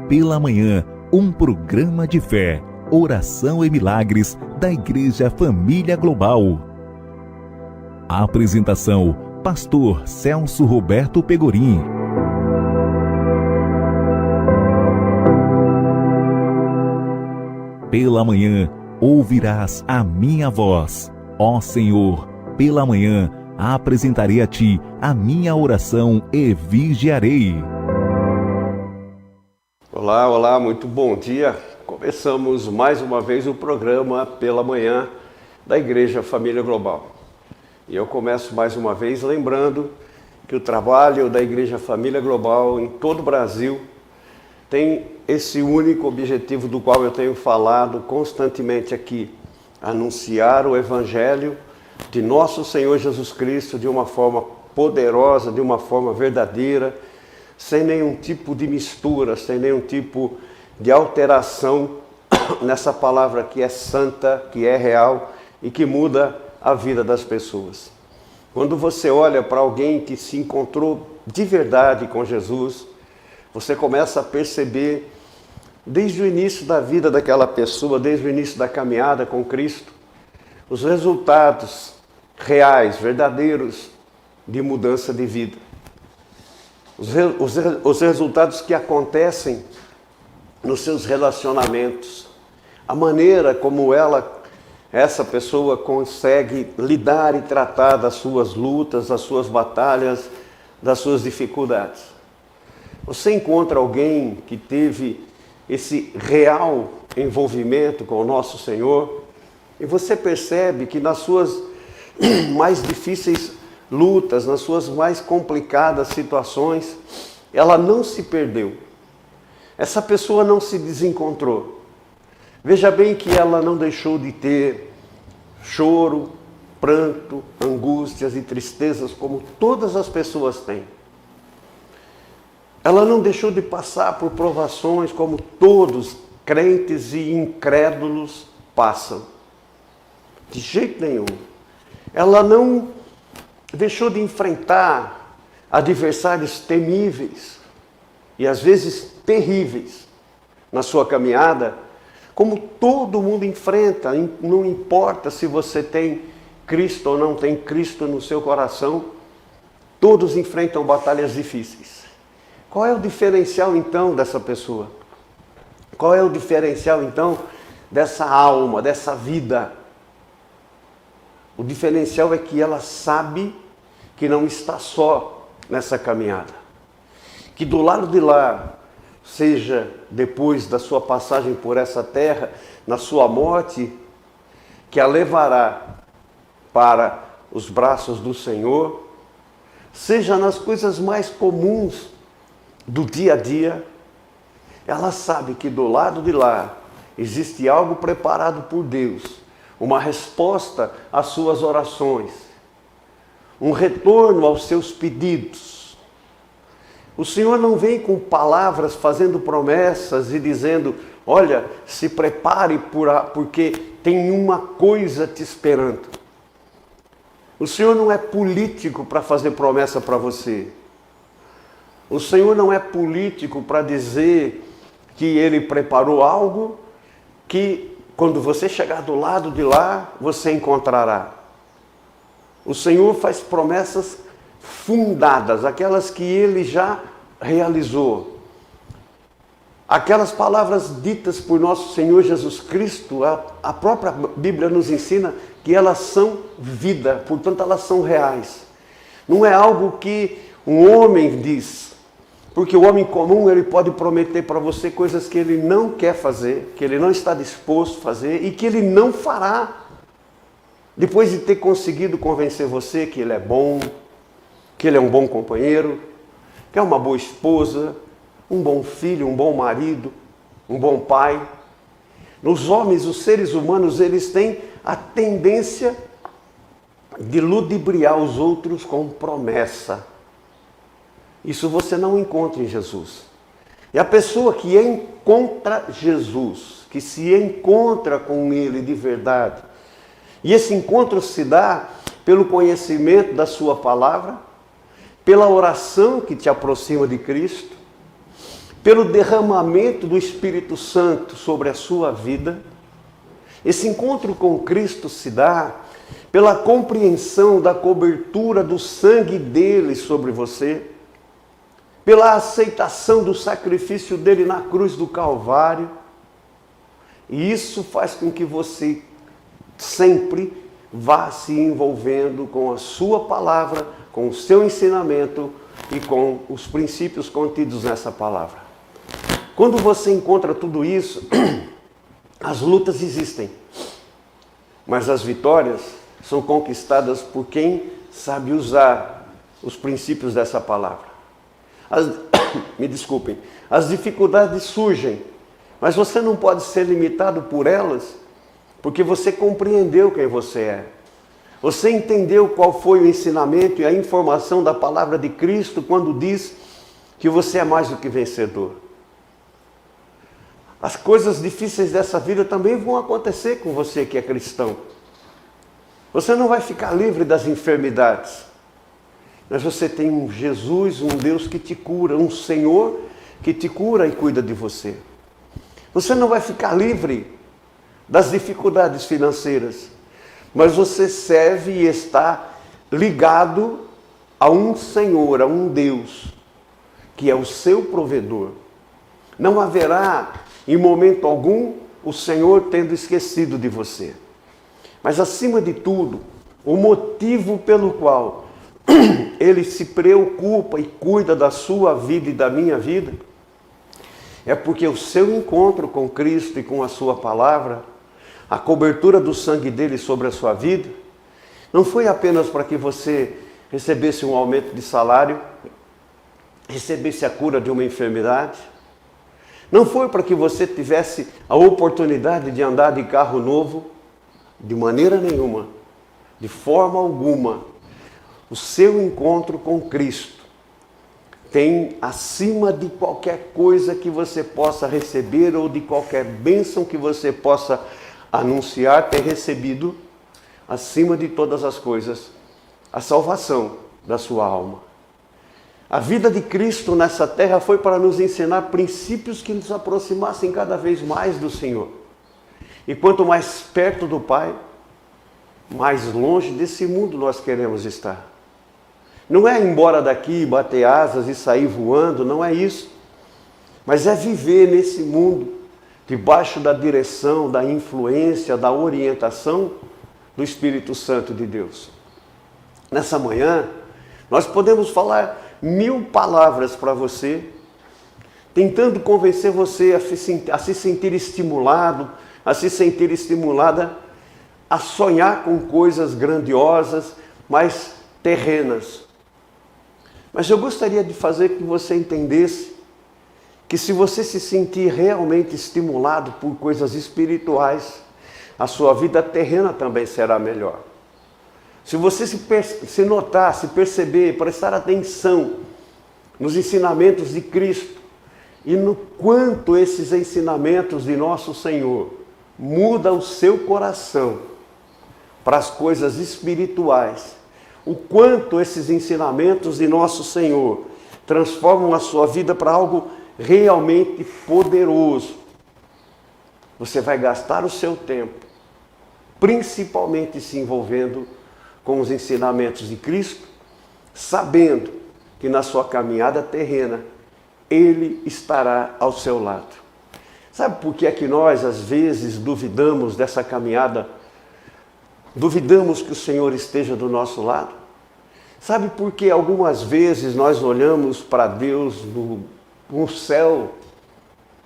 Pela Manhã, um programa de fé, oração e milagres da Igreja Família Global. A apresentação, Pastor Celso Roberto Pegorim. Pela manhã, ouvirás a minha voz. Ó Senhor, pela manhã, apresentarei a Ti a minha oração e vigiarei. Olá, olá, muito bom dia. Começamos mais uma vez o programa Pela Manhã da Igreja Família Global. E eu começo mais uma vez lembrando que o trabalho da Igreja Família Global em todo o Brasil tem esse único objetivo do qual eu tenho falado constantemente aqui: anunciar o Evangelho de nosso Senhor Jesus Cristo de uma forma poderosa, de uma forma verdadeira, sem nenhum tipo de mistura, sem nenhum tipo de alteração nessa palavra que é santa, que é real e que muda a vida das pessoas. Quando você olha para alguém que se encontrou de verdade com Jesus, você começa a perceber, desde o início da vida daquela pessoa, desde o início da caminhada com Cristo, os resultados reais, verdadeiros de mudança de vida. Os resultados que acontecem nos seus relacionamentos, a maneira como essa pessoa consegue lidar e tratar das suas lutas, das suas batalhas, das suas dificuldades. Você encontra alguém que teve esse real envolvimento com o nosso Senhor e você percebe que nas suas mais difíceis lutas, nas suas mais complicadas situações, ela não se perdeu. Essa pessoa não se desencontrou. Veja bem que ela não deixou de ter choro, pranto, angústias e tristezas como todas as pessoas têm. Ela não deixou de passar por provações como todos, crentes e incrédulos, passam. De jeito nenhum. Ela não deixou de enfrentar adversários temíveis e às vezes terríveis na sua caminhada, como todo mundo enfrenta. Não importa se você tem Cristo ou não tem Cristo no seu coração, todos enfrentam batalhas difíceis. Qual é o diferencial então dessa pessoa? Qual é o diferencial então dessa alma, dessa vida? O diferencial é que ela sabe que não está só nessa caminhada. Que do lado de lá, seja depois da sua passagem por essa terra, na sua morte, que a levará para os braços do Senhor, seja nas coisas mais comuns do dia a dia, ela sabe que do lado de lá existe algo preparado por Deus, uma resposta às suas orações, um retorno aos seus pedidos. O Senhor não vem com palavras fazendo promessas e dizendo: olha, se prepare porque tem uma coisa te esperando. O Senhor não é político para fazer promessa para você. O Senhor não é político para dizer que Ele preparou algo que, quando você chegar do lado de lá, você encontrará. O Senhor faz promessas fundadas, aquelas que Ele já realizou. Aquelas palavras ditas por nosso Senhor Jesus Cristo, a própria Bíblia nos ensina que elas são vida, portanto elas são reais. Não é algo que um homem diz, porque o homem comum ele pode prometer para você coisas que ele não quer fazer, que ele não está disposto a fazer e que ele não fará. Depois de ter conseguido convencer você que ele é bom, que ele é um bom companheiro, que é uma boa esposa, um bom filho, um bom marido, um bom pai. Nos homens, os seres humanos, eles têm a tendência de ludibriar os outros com promessa. Isso você não encontra em Jesus. E a pessoa que encontra Jesus, que se encontra com Ele de verdade, e esse encontro se dá pelo conhecimento da sua palavra, pela oração que te aproxima de Cristo, pelo derramamento do Espírito Santo sobre a sua vida. Esse encontro com Cristo se dá pela compreensão da cobertura do sangue dele sobre você, pela aceitação do sacrifício dele na cruz do Calvário. E isso faz com que você sempre vá se envolvendo com a sua palavra, com o seu ensinamento e com os princípios contidos nessa palavra. Quando você encontra tudo isso, as lutas existem, mas as vitórias são conquistadas por quem sabe usar os princípios dessa palavra. Me desculpem, as dificuldades surgem, mas você não pode ser limitado por elas, porque você compreendeu quem você é. Você entendeu qual foi o ensinamento e a informação da palavra de Cristo quando diz que você é mais do que vencedor. As coisas difíceis dessa vida também vão acontecer com você que é cristão. Você não vai ficar livre das enfermidades, mas você tem um Jesus, um Deus que te cura, um Senhor que te cura e cuida de você. Você não vai ficar livre das dificuldades financeiras, mas você serve e está ligado a um Senhor, a um Deus, que é o seu provedor. Não haverá, em momento algum, o Senhor tendo esquecido de você. Mas, acima de tudo, o motivo pelo qual Ele se preocupa e cuida da sua vida e da minha vida é porque o seu encontro com Cristo e com a sua palavra, a cobertura do sangue dele sobre a sua vida, não foi apenas para que você recebesse um aumento de salário, recebesse a cura de uma enfermidade, não foi para que você tivesse a oportunidade de andar de carro novo, de maneira nenhuma, de forma alguma. O seu encontro com Cristo tem, acima de qualquer coisa que você possa receber ou de qualquer bênção que você possa anunciar ter recebido, acima de todas as coisas, a salvação da sua alma. A vida de Cristo nessa terra foi para nos ensinar princípios que nos aproximassem cada vez mais do Senhor. E quanto mais perto do Pai, mais longe desse mundo nós queremos estar. Não é ir embora daqui, bater asas e sair voando, não é isso. Mas é viver nesse mundo, debaixo da direção, da influência, da orientação do Espírito Santo de Deus. Nessa manhã, nós podemos falar 1000 palavras para você, tentando convencer você a se sentir estimulado, a se sentir estimulada a sonhar com coisas grandiosas, mas terrenas. Mas eu gostaria de fazer que você entendesse que se você se sentir realmente estimulado por coisas espirituais, a sua vida terrena também será melhor. Se você se notar, se perceber, prestar atenção nos ensinamentos de Cristo e no quanto esses ensinamentos de nosso Senhor mudam o seu coração para as coisas espirituais, o quanto esses ensinamentos de nosso Senhor transformam a sua vida para algo realmente poderoso, você vai gastar o seu tempo, principalmente se envolvendo com os ensinamentos de Cristo, sabendo que na sua caminhada terrena, Ele estará ao seu lado. Sabe por que é que nós, às vezes, duvidamos dessa caminhada? Duvidamos que o Senhor esteja do nosso lado? Sabe por que algumas vezes nós olhamos para Deus no céu,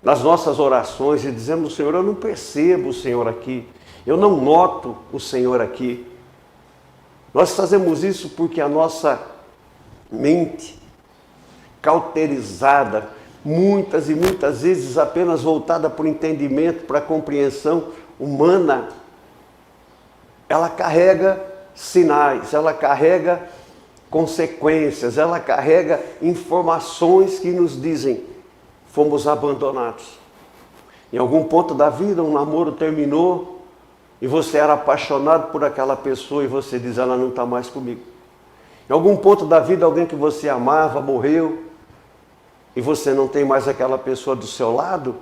nas nossas orações, e dizemos: Senhor, eu não percebo o Senhor aqui, eu não noto o Senhor aqui. Nós fazemos isso porque a nossa mente, cauterizada, muitas e muitas vezes apenas voltada para o entendimento, para a compreensão humana, ela carrega sinais, ela carrega consequências, ela carrega informações que nos dizem: fomos abandonados. Em algum ponto da vida, um namoro terminou, e você era apaixonado por aquela pessoa e você diz: ela não está mais comigo. Em algum ponto da vida, alguém que você amava morreu e você não tem mais aquela pessoa do seu lado,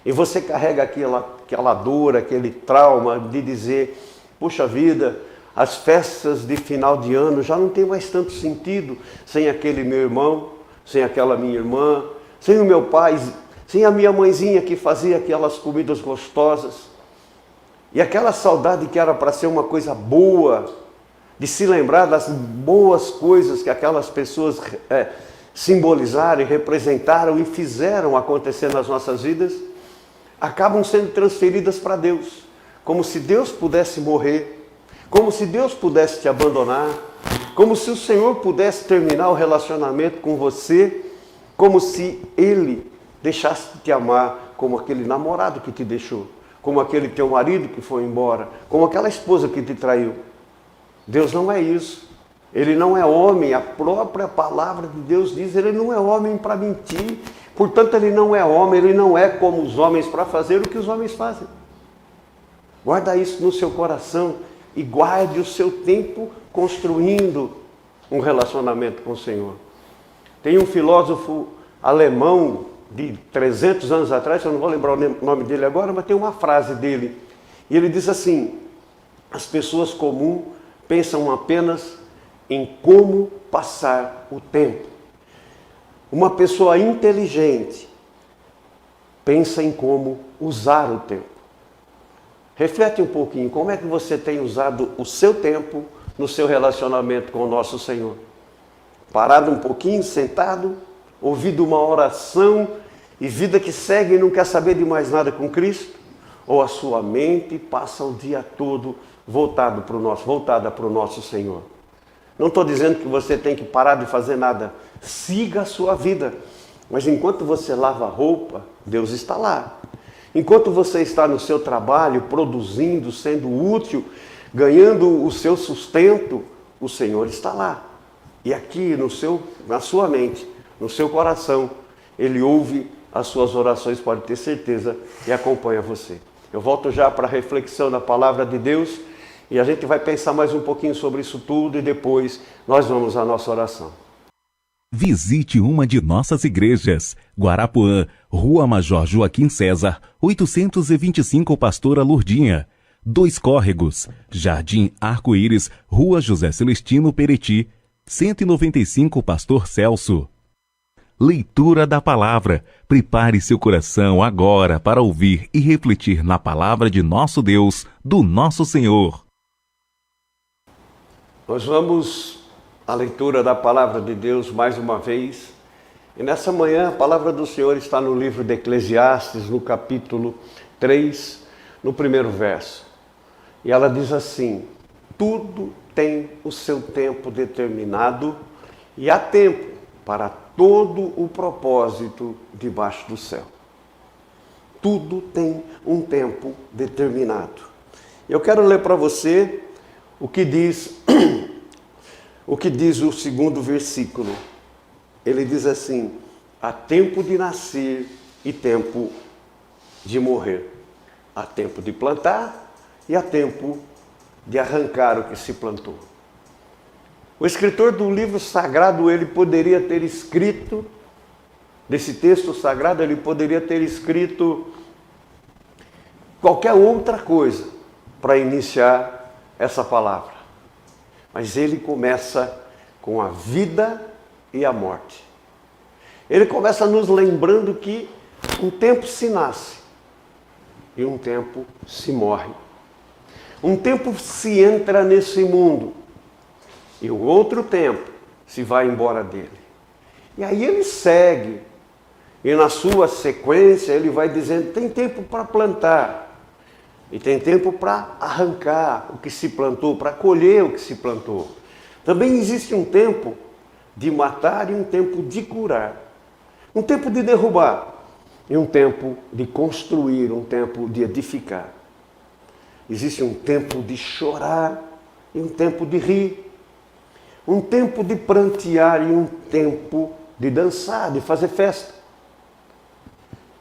e você carrega aquela dor, aquele trauma de dizer, puxa vida, as festas de final de ano já não tem mais tanto sentido sem aquele meu irmão, sem aquela minha irmã, sem o meu pai, sem a minha mãezinha que fazia aquelas comidas gostosas. E aquela saudade que era para ser uma coisa boa, de se lembrar das boas coisas que aquelas pessoas simbolizaram e representaram e fizeram acontecer nas nossas vidas, acabam sendo transferidas para Deus. Como se Deus pudesse morrer, como se Deus pudesse te abandonar, como se o Senhor pudesse terminar o relacionamento com você, como se Ele deixasse de te amar como aquele namorado que te deixou, como aquele teu marido que foi embora, como aquela esposa que te traiu. Deus não é isso. Ele não é homem. A própria palavra de Deus diz, ele não é homem para mentir. Portanto, ele não é homem, ele não é como os homens para fazer o que os homens fazem. Guarda isso no seu coração e guarde o seu tempo construindo um relacionamento com o Senhor. Tem um filósofo alemão de 300 anos atrás, eu não vou lembrar o nome dele agora, mas tem uma frase dele. E ele diz assim, as pessoas comuns pensam apenas em como passar o tempo. Uma pessoa inteligente pensa em como usar o tempo. Reflete um pouquinho, como é que você tem usado o seu tempo no seu relacionamento com o nosso Senhor? Parado um pouquinho, sentado, ouvindo uma oração e vida que segue e não quer saber de mais nada com Cristo? Ou a sua mente passa o dia todo voltada para o nosso Senhor? Não estou dizendo que você tem que parar de fazer nada. Siga a sua vida. Mas enquanto você lava a roupa, Deus está lá. Enquanto você está no seu trabalho, produzindo, sendo útil, ganhando o seu sustento, o Senhor está lá. E aqui na sua mente, no seu coração, Ele ouve as suas orações, pode ter certeza, e acompanha você. Eu volto já para a reflexão da palavra de Deus e a gente vai pensar mais um pouquinho sobre isso tudo e depois nós vamos à nossa oração. Visite uma de nossas igrejas. Guarapuã, Rua Major Joaquim César, 825 Pastora Lourdinha. 2 Córregos, Jardim Arco-Íris, Rua José Celestino Pereti, 195 Pastor Celso. Leitura da Palavra. Prepare seu coração agora para ouvir e refletir na Palavra de nosso Deus, do nosso Senhor. Nós vamos à leitura da Palavra de Deus mais uma vez. E nessa manhã a Palavra do Senhor está no livro de Eclesiastes, no capítulo 3, no primeiro verso. E ela diz assim, tudo tem o seu tempo determinado e há tempo para todo o propósito debaixo do céu. Tudo tem um tempo determinado. Eu quero ler para você o que diz o segundo versículo. Ele diz assim, há tempo de nascer e tempo de morrer. Há tempo de plantar e há tempo de arrancar o que se plantou. O escritor do livro sagrado, ele poderia ter escrito, desse texto sagrado, ele poderia ter escrito qualquer outra coisa para iniciar essa palavra. Mas ele começa com a vida e a morte. Ele começa nos lembrando que um tempo se nasce e um tempo se morre. Um tempo se entra nesse mundo e o outro tempo se vai embora dele. E aí ele segue. E na sua sequência ele vai dizendo, tem tempo para plantar. E tem tempo para arrancar o que se plantou, para colher o que se plantou. Também existe um tempo de matar e um tempo de curar. Um tempo de derrubar e um tempo de construir, um tempo de edificar. Existe um tempo de chorar e um tempo de rir. Um tempo de prantear e um tempo de dançar, de fazer festa.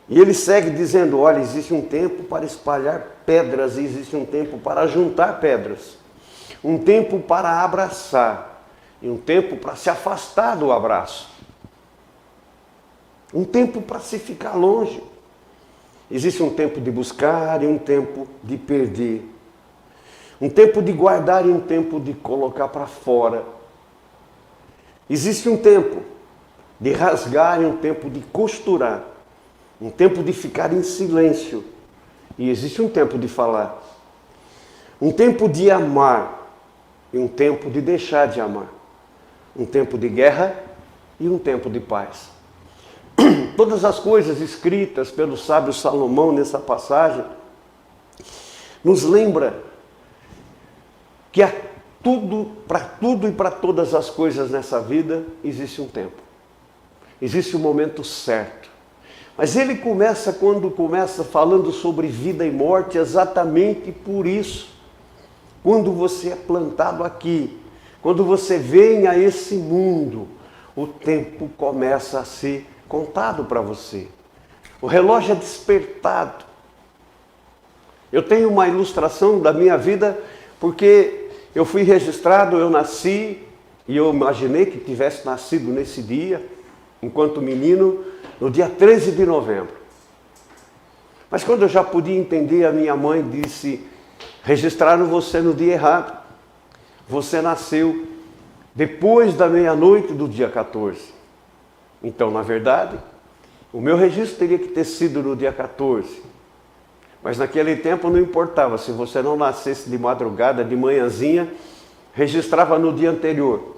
E ele segue dizendo, olha, existe um tempo para espalhar pedras e existe um tempo para juntar pedras. Um tempo para abraçar e um tempo para se afastar do abraço. um tempo para se ficar longe. Existe um tempo de buscar e um tempo de perder. Um tempo de guardar e um tempo de colocar para fora. Existe um tempo de rasgar e um tempo de costurar. Um tempo de ficar em silêncio. E existe um tempo de falar. Um tempo de amar e um tempo de deixar de amar. Um tempo de guerra e um tempo de paz. Todas as coisas escritas pelo sábio Salomão nessa passagem nos lembra que para tudo e para todas as coisas nessa vida existe um tempo. Existe um momento certo. Mas ele quando começa falando sobre vida e morte, exatamente por isso. Quando você é plantado aqui, quando você vem a esse mundo, o tempo começa a ser contado para você. O relógio é despertado. Eu tenho uma ilustração da minha vida, porque eu fui registrado, eu nasci, e eu imaginei que tivesse nascido nesse dia, enquanto menino, no dia 13 de novembro. Mas quando eu já podia entender, a minha mãe disse: registraram você no dia errado. Você nasceu depois da meia-noite do dia 14. Então, na verdade, o meu registro teria que ter sido no dia 14. Mas naquele tempo não importava. Se você não nascesse de madrugada, de manhãzinha, registrava no dia anterior.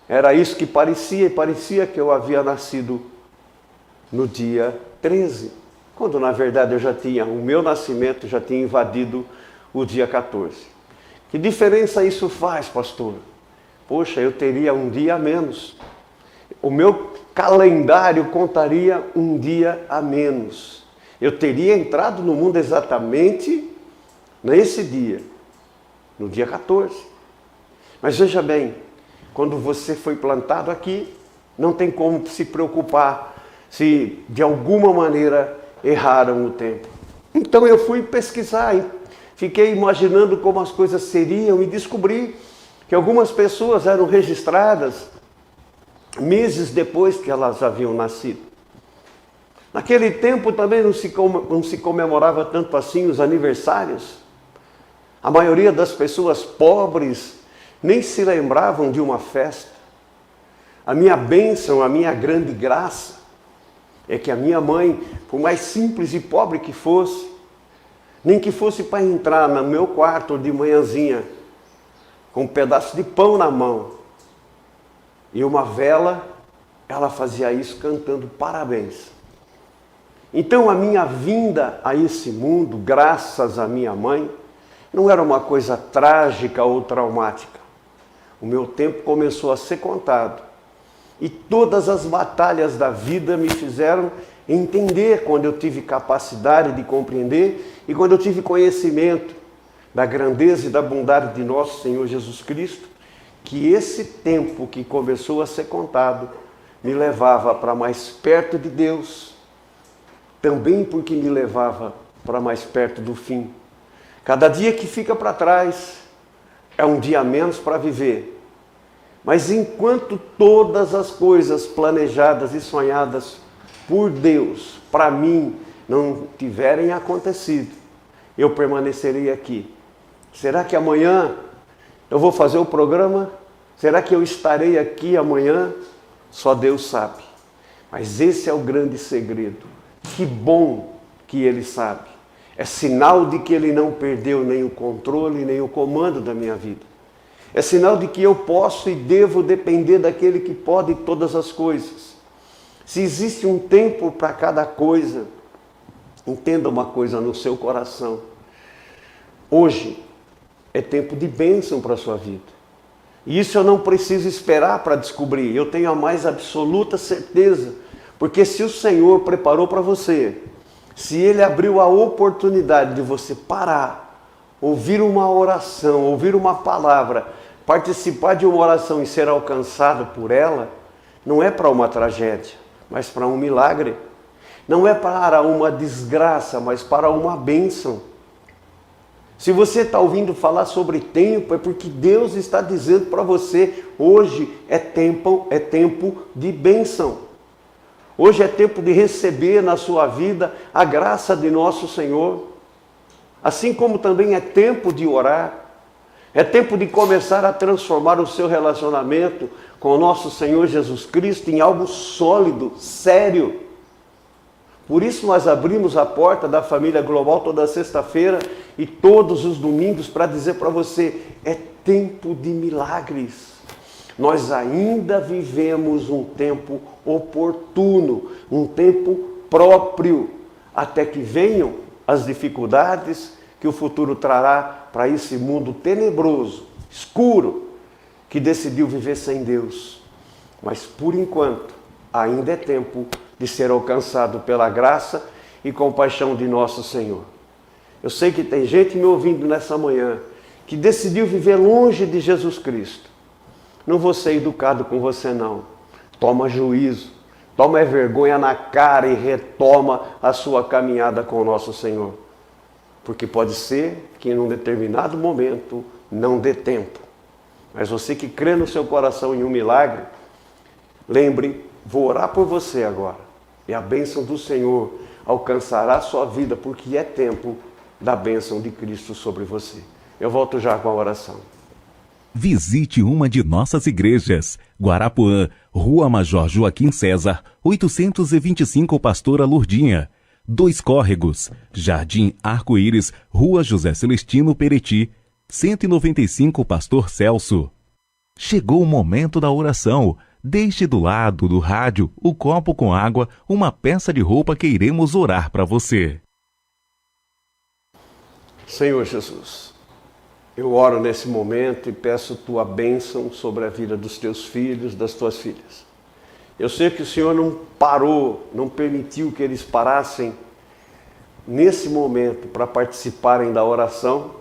Era isso que parecia, e parecia que eu havia nascido no dia 13. Quando, na verdade, o meu nascimento já tinha invadido o dia 14. Que diferença isso faz, pastor? Poxa, eu teria um dia a menos. O meu calendário contaria um dia a menos. Eu teria entrado no mundo exatamente nesse dia, no dia 14. Mas veja bem, quando você foi plantado aqui, não tem como se preocupar se de alguma maneira erraram o tempo. Então eu fui pesquisar, fiquei imaginando como as coisas seriam e descobri que algumas pessoas eram registradas meses depois que elas haviam nascido. Naquele tempo também não se comemorava tanto assim os aniversários. A maioria das pessoas pobres nem se lembravam de uma festa. A minha bênção, a minha grande graça, é que a minha mãe, por mais simples e pobre que fosse, nem que fosse para entrar no meu quarto de manhãzinha, com um pedaço de pão na mão e uma vela, ela fazia isso cantando parabéns. Então a minha vinda a esse mundo, graças à minha mãe, não era uma coisa trágica ou traumática. O meu tempo começou a ser contado. E todas as batalhas da vida me fizeram entender, quando eu tive capacidade de compreender e quando eu tive conhecimento da grandeza e da bondade de nosso Senhor Jesus Cristo, que esse tempo que começou a ser contado me levava para mais perto de Deus, também porque me levava para mais perto do fim. Cada dia que fica para trás é um dia a menos para viver. Mas enquanto todas as coisas planejadas e sonhadas por Deus, para mim, não tiverem acontecido, eu permanecerei aqui. Será que amanhã eu vou fazer o programa? Será que eu estarei aqui amanhã? Só Deus sabe. Mas esse é o grande segredo. Que bom que Ele sabe. É sinal de que Ele não perdeu nem o controle, nem o comando da minha vida. É sinal de que eu posso e devo depender daquele que pode todas as coisas. Se existe um tempo para cada coisa, entenda uma coisa no seu coração. Hoje é tempo de bênção para a sua vida. E isso eu não preciso esperar para descobrir. Eu tenho a mais absoluta certeza. Porque se o Senhor preparou para você, se Ele abriu a oportunidade de você parar, ouvir uma oração, ouvir uma palavra, participar de uma oração e ser alcançado por ela, não é para uma tragédia, mas para um milagre. Não é para uma desgraça, mas para uma bênção. Se você está ouvindo falar sobre tempo, é porque Deus está dizendo para você, hoje é tempo de bênção. Hoje é tempo de receber na sua vida a graça de nosso Senhor. Assim como também é tempo de orar. É tempo de começar a transformar o seu relacionamento com o nosso Senhor Jesus Cristo em algo sólido, sério. Por isso nós abrimos a porta da Família Global toda sexta-feira e todos os domingos para dizer para você, é tempo de milagres. Nós ainda vivemos um tempo oportuno, um tempo próprio, até que venham as dificuldades que o futuro trará para esse mundo tenebroso, escuro, que decidiu viver sem Deus. Mas por enquanto, ainda é tempo de ser alcançado pela graça e compaixão de nosso Senhor. Eu sei que tem gente me ouvindo nessa manhã que decidiu viver longe de Jesus Cristo. Não vou ser educado com você não. Toma juízo, toma vergonha na cara e retoma a sua caminhada com o nosso Senhor. Porque pode ser que em um determinado momento não dê tempo. Mas você que crê no seu coração em um milagre, lembre, vou orar por você agora. E a bênção do Senhor alcançará a sua vida, porque é tempo da bênção de Cristo sobre você. Eu volto já com a oração. Visite uma de nossas igrejas. Guarapuã, Rua Major Joaquim César, 825 Pastora Lourdinha. 2 Córregos, Jardim Arco-Íris, Rua José Celestino Pereti, 195 Pastor Celso. Chegou o momento da oração. Deixe do lado do rádio o copo com água, uma peça de roupa que iremos orar para você. Senhor Jesus, eu oro nesse momento e peço tua bênção sobre a vida dos teus filhos, das tuas filhas. Eu sei que o Senhor não parou, não permitiu que eles parassem nesse momento para participarem da oração,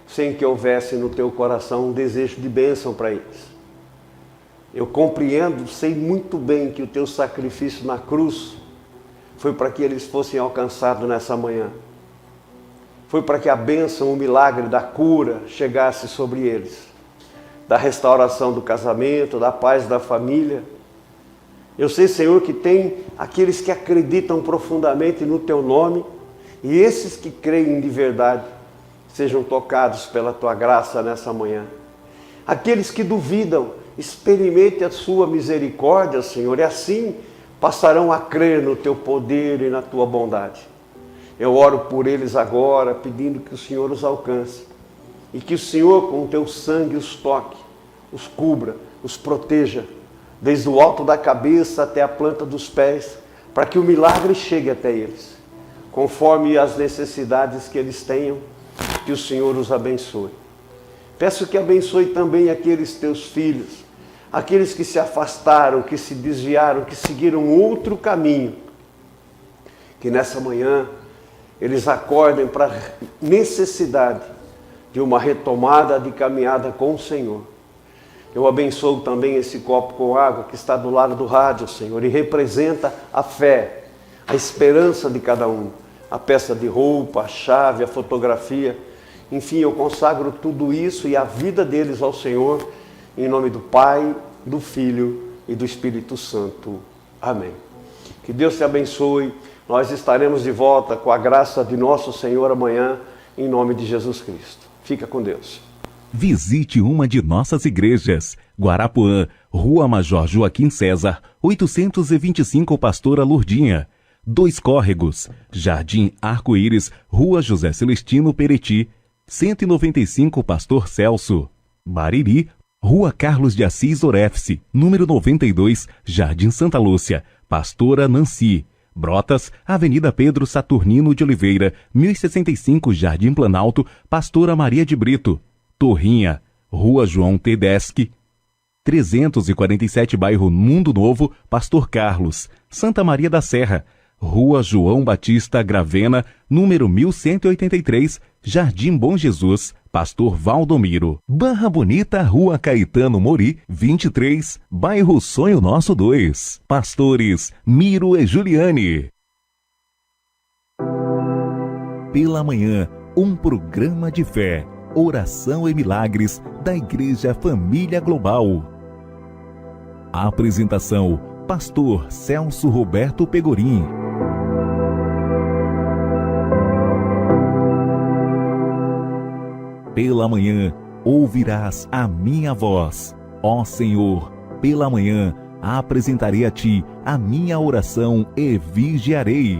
sem que houvesse no teu coração um desejo de bênção para eles. Eu compreendo, sei muito bem que o teu sacrifício na cruz foi para que eles fossem alcançados nessa manhã. Foi para que a bênção, o milagre da cura chegasse sobre eles, da restauração do casamento, da paz da família. Eu sei, Senhor, que tem aqueles que acreditam profundamente no teu nome e esses que creem de verdade sejam tocados pela tua graça nessa manhã. Aqueles que duvidam, experimente a sua misericórdia, Senhor, e assim passarão a crer no teu poder e na tua bondade. Eu oro por eles agora, pedindo que o Senhor os alcance e que o Senhor, com o teu sangue, os toque, os cubra, os proteja, desde o alto da cabeça até a planta dos pés, para que o milagre chegue até eles, conforme as necessidades que eles tenham, que o Senhor os abençoe. Peço que abençoe também aqueles teus filhos, aqueles que se afastaram, que se desviaram, que seguiram outro caminho. Que nessa manhã eles acordem para a necessidade de uma retomada de caminhada com o Senhor. Eu abençoo também esse copo com água que está do lado do rádio, Senhor, e representa a fé, a esperança de cada um, a peça de roupa, a chave, a fotografia. Enfim, eu consagro tudo isso e a vida deles ao Senhor, em nome do Pai, do Filho e do Espírito Santo. Amém. Que Deus te abençoe. Nós estaremos de volta com a graça de nosso Senhor amanhã, em nome de Jesus Cristo. Fica com Deus. Visite uma de nossas igrejas. Guarapuã, Rua Major Joaquim César, 825 Pastora Lourdinha. 2 Córregos, Jardim Arco-Íris, Rua José Celestino Pereti, 195 Pastor Celso. Bariri, Rua Carlos de Assis Orefse, número 92, Jardim Santa Lúcia, Pastora Nancy. Brotas, Avenida Pedro Saturnino de Oliveira, 1065, Jardim Planalto, Pastora Maria de Brito. Torrinha, Rua João Tedeschi, 347, bairro Mundo Novo, Pastor Carlos. Santa Maria da Serra, Rua João Batista Gravena, número 1183, Jardim Bom Jesus, Pastor Valdomiro. Barra Bonita, Rua Caetano Mori, 23, bairro Sonho Nosso 2. Pastores Miro e Juliane. Pela manhã, um programa de fé, oração e milagres da Igreja Família Global. A apresentação: Pastor Celso Roberto Pegorim. Pela manhã ouvirás a minha voz. Ó Senhor, pela manhã apresentarei a ti a minha oração e vigiarei.